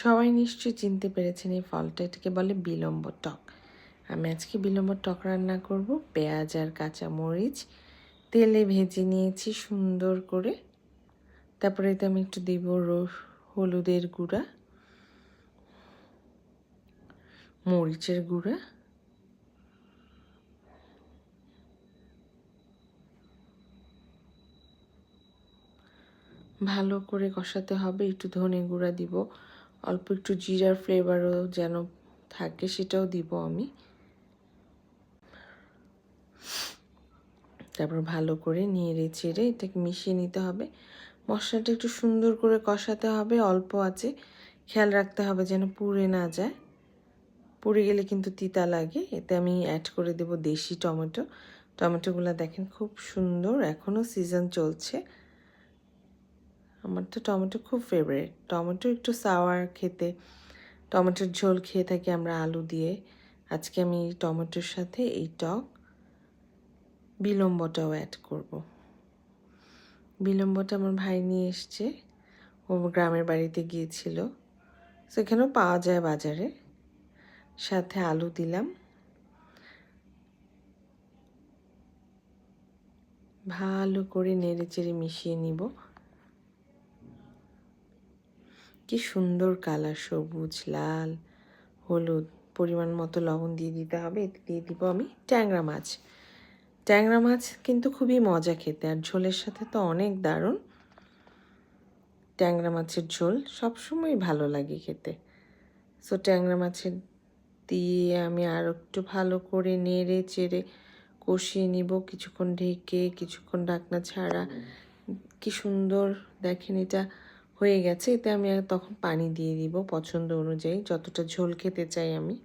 সবাই নিশ্চয়ই চিনতে পেরেছেন এই ফলটা, এটাকে বলে বিলম্ব টক। আমি আজকে বিলম্ব টক রান্না করব। পেঁয়াজ আর কাঁচামরিচ তেলে ভেজে নিয়েছি সুন্দর করে। তারপরে এতে আমি একটু দিব হলুদের গুঁড়া, মরিচের গুঁড়া, ভালো করে কষাতে হবে। একটু ধনে গুঁড়া দিব, অল্প একটু জিরার ফ্লেভারও যেন থাকে সেটাও দিব আমি। তারপর ভালো করে নেড়ে চেড়ে এটাকে মিশিয়ে নিতে হবে। মশলাটা একটু সুন্দর করে কষাতে হবে অল্প আঁচে। খেয়াল রাখতে হবে যেন পুড়ে না যায়, পুড়ে গেলে কিন্তু তিতা লাগে। এতে আমি অ্যাড করে দেব দেশি টমেটো। টমেটোগুলো দেখেন খুব সুন্দর, এখনও সিজন চলছে। আমার তো টমেটো খুব ফেভারিট। টমেটো একটু সাওয়ার খেতে, টমেটোর ঝোল খেয়ে থাকি আমরা আলু দিয়ে। আজকে আমি টমেটোর সাথে এই টক বিলম্বটাও অ্যাড করব। বিলম্বটা আমার ভাই নিয়ে এসছে, ও গ্রামের বাড়িতে গিয়েছিল, সেখানেও পাওয়া যায় বাজারে। সাথে আলু দিলাম, ভালো করে নেড়ে চেড়ে মিশিয়ে নিব। কি সুন্দর কালার, সবুজ, লাল, হলুদ। পরিমাণ মতো লবণ দিয়ে দিতে হবে। এতে দিয়ে দিব আমি ট্যাংরা মাছ। ট্যাংরা মাছ কিন্তু খুবই মজা খেতে, আর ঝোলের সাথে তো অনেক দারুণ। ট্যাংরা মাছের ঝোল সবসময় ভালো লাগে খেতে। সো ট্যাংরা মাছের দিয়ে আমি আর একটু ভালো করে নেড়ে চেড়ে কষিয়ে নিব, কিছুক্ষণ ঢেকে, কিছুক্ষণ ঢাকনা ছাড়া। কি সুন্দর দেখেন এটা হয়ে গেছে। এতে আমি তখন পানি দিয়ে দিব পছন্দ অনুযায়ী, যতটা ঝোল খেতে চাই আমি।